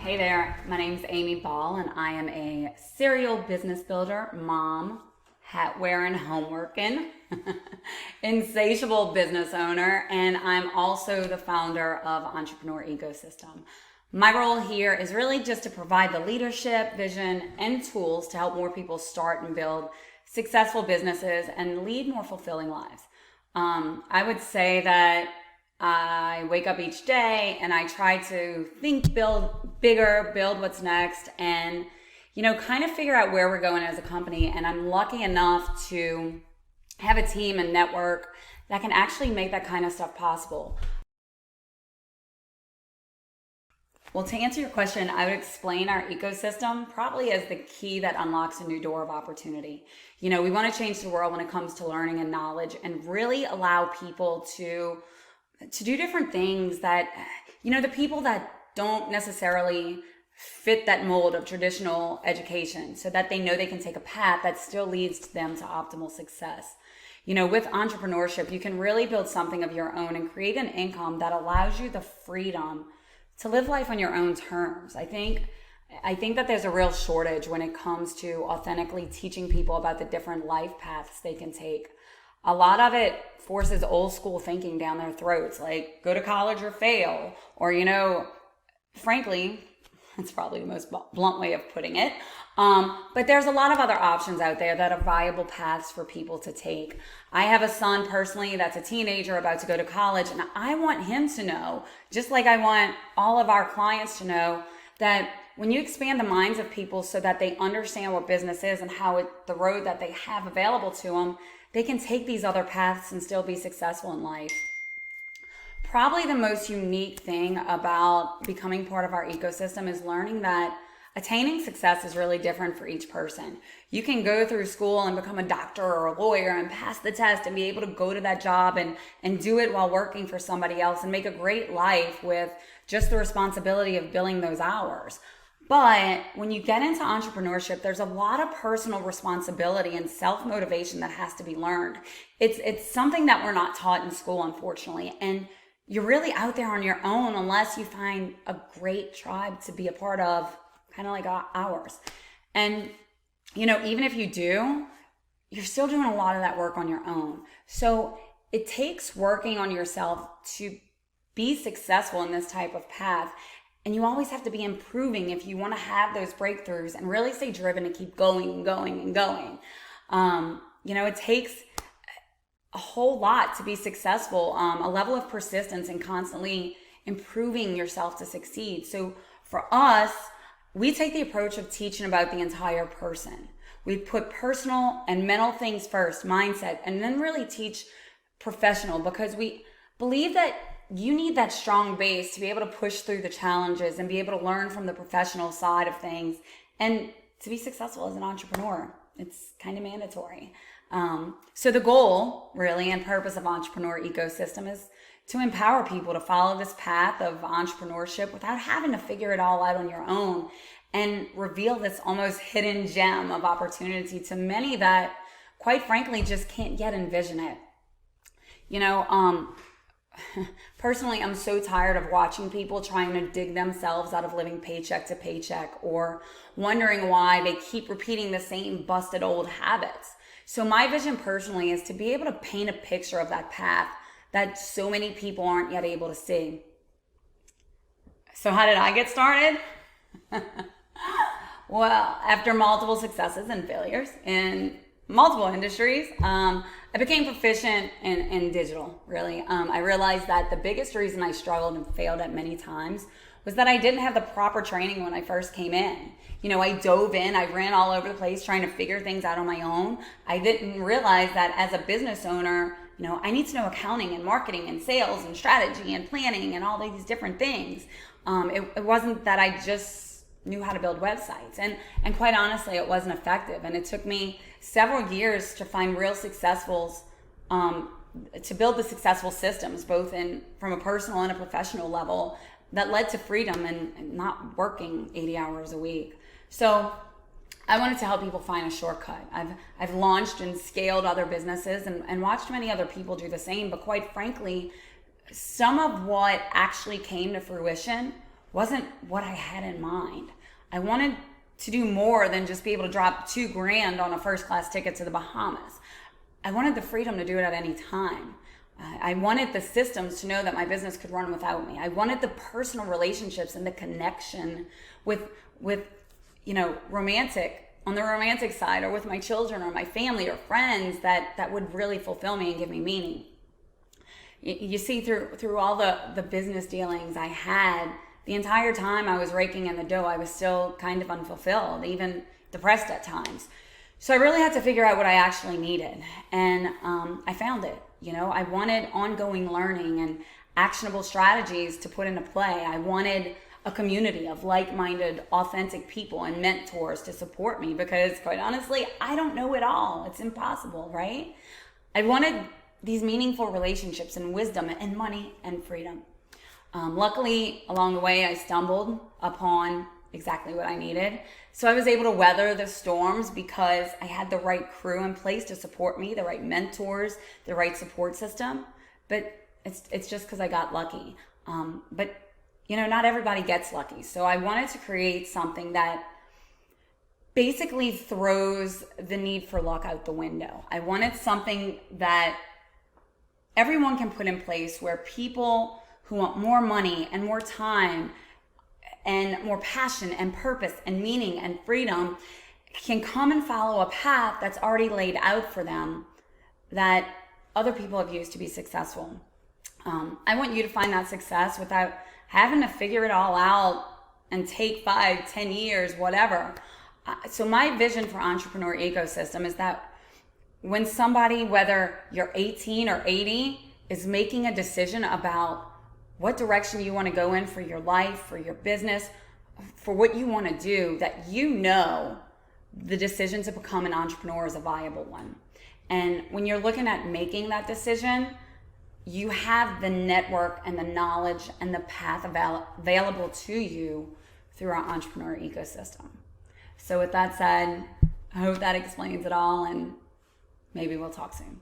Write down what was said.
Hey there, my name's Amiee and I am a serial business builder, mom, hat wearing, home working, insatiable business owner, and I'm also the founder of Entrepreneur Ecosystem. My role here is really just to provide the leadership, vision, and tools to help more people start and build successful businesses and lead more fulfilling lives. I would say that I wake up each day and I try to think, build bigger, build what's next, and, kind of figure out where we're going as a company. And I'm lucky enough to have a team and network that can actually make that kind of stuff possible. Well, to answer your question, I would explain our ecosystem probably as the key that unlocks a new door of opportunity. We want to change the world when it comes to learning and knowledge and really allow people to do different things that, the people that don't necessarily fit that mold of traditional education, so that they know they can take a path that still leads to them to optimal success. With entrepreneurship, you can really build something of your own and create an income that allows you the freedom to live life on your own terms. I think that there's a real shortage when it comes to authentically teaching people about the different life paths they can take. A lot of it forces old school thinking down their throats, like go to college or fail, or, frankly, that's probably the most blunt way of putting it. But there's a lot of other options out there that are viable paths for people to take. I have a son personally that's a teenager about to go to college, and I want him to know, just like I want all of our clients to know, that when you expand the minds of people so that they understand what business is and the road that they have available to them, they can take these other paths and still be successful in life. Probably the most unique thing about becoming part of our ecosystem is learning that attaining success is really different for each person. You can go through school and become a doctor or a lawyer and pass the test and be able to go to that job and do it while working for somebody else and make a great life with just the responsibility of billing those hours. But when you get into entrepreneurship, there's a lot of personal responsibility and self-motivation that has to be learned. It's something that we're not taught in school, unfortunately. And you're really out there on your own unless you find a great tribe to be a part of, kind of like ours. And, even if you do, you're still doing a lot of that work on your own. So it takes working on yourself to be successful in this type of path. And you always have to be improving if you want to have those breakthroughs and really stay driven to keep going and going and going. It takes a whole lot to be successful, a level of persistence and constantly improving yourself to succeed. So for us, we take the approach of teaching about the entire person. We put personal and mental things first, mindset, and then really teach professional, because we believe that you need that strong base to be able to push through the challenges and be able to learn from the professional side of things and to be successful as an entrepreneur. It's kind of mandatory. So the goal, really, and purpose of Entrepreneur Ecosystem is to empower people to follow this path of entrepreneurship without having to figure it all out on your own, and reveal this almost hidden gem of opportunity to many that, quite frankly, just can't yet envision it. Personally, I'm so tired of watching people trying to dig themselves out of living paycheck to paycheck, or wondering why they keep repeating the same busted old habits. So my vision personally is to be able to paint a picture of that path that so many people aren't yet able to see. So how did I get started? Well, after multiple successes and failures in multiple industries, I became proficient in digital, really. I realized that the biggest reason I struggled and failed at many times was that I didn't have the proper training when I first came in. I dove in, I ran all over the place trying to figure things out on my own. I didn't realize that as a business owner, I need to know accounting and marketing and sales and strategy and planning and all these different things. It wasn't that I just knew how to build websites. And quite honestly, it wasn't effective. And it took me several years to find real successfuls, to build the successful systems, both from a personal and a professional level, that led to freedom and not working 80 hours a week. So I wanted to help people find a shortcut. I've launched and scaled other businesses and watched many other people do the same, but quite frankly, some of what actually came to fruition wasn't what I had in mind. I wanted to do more than just be able to drop $2,000 on a first class ticket to the Bahamas. I wanted the freedom to do it at any time. I wanted the systems to know that my business could run without me. I wanted the personal relationships and the connection with romantic, on the romantic side, or with my children or my family or friends that would really fulfill me and give me meaning. You see, through all the business dealings I had, the entire time I was raking in the dough, I was still kind of unfulfilled, even depressed at times. So I really had to figure out what I actually needed. And I found it. I wanted ongoing learning and actionable strategies to put into play. I wanted a community of like-minded, authentic people and mentors to support me, because quite honestly, I don't know it all. It's impossible, right? I wanted these meaningful relationships and wisdom and money and freedom. Luckily, along the way, I stumbled upon exactly what I needed. So I was able to weather the storms because I had the right crew in place to support me, the right mentors, the right support system. But it's just because I got lucky. But not everybody gets lucky. So I wanted to create something that basically throws the need for luck out the window. I wanted something that everyone can put in place, where people who want more money and more time and more passion and purpose and meaning and freedom can come and follow a path that's already laid out for them that other people have used to be successful. I want you to find that success without having to figure it all out and take 5-10 years, whatever. So my vision for Entrepreneur Ecosystem is that when somebody, whether you're 18 or 80, is making a decision about what direction you want to go in for your life, for your business, for what you want to do, that the decision to become an entrepreneur is a viable one. And when you're looking at making that decision, you have the network and the knowledge and the path available to you through our Entrepreneur Ecosystem. So with that said, I hope that explains it all, and maybe we'll talk soon.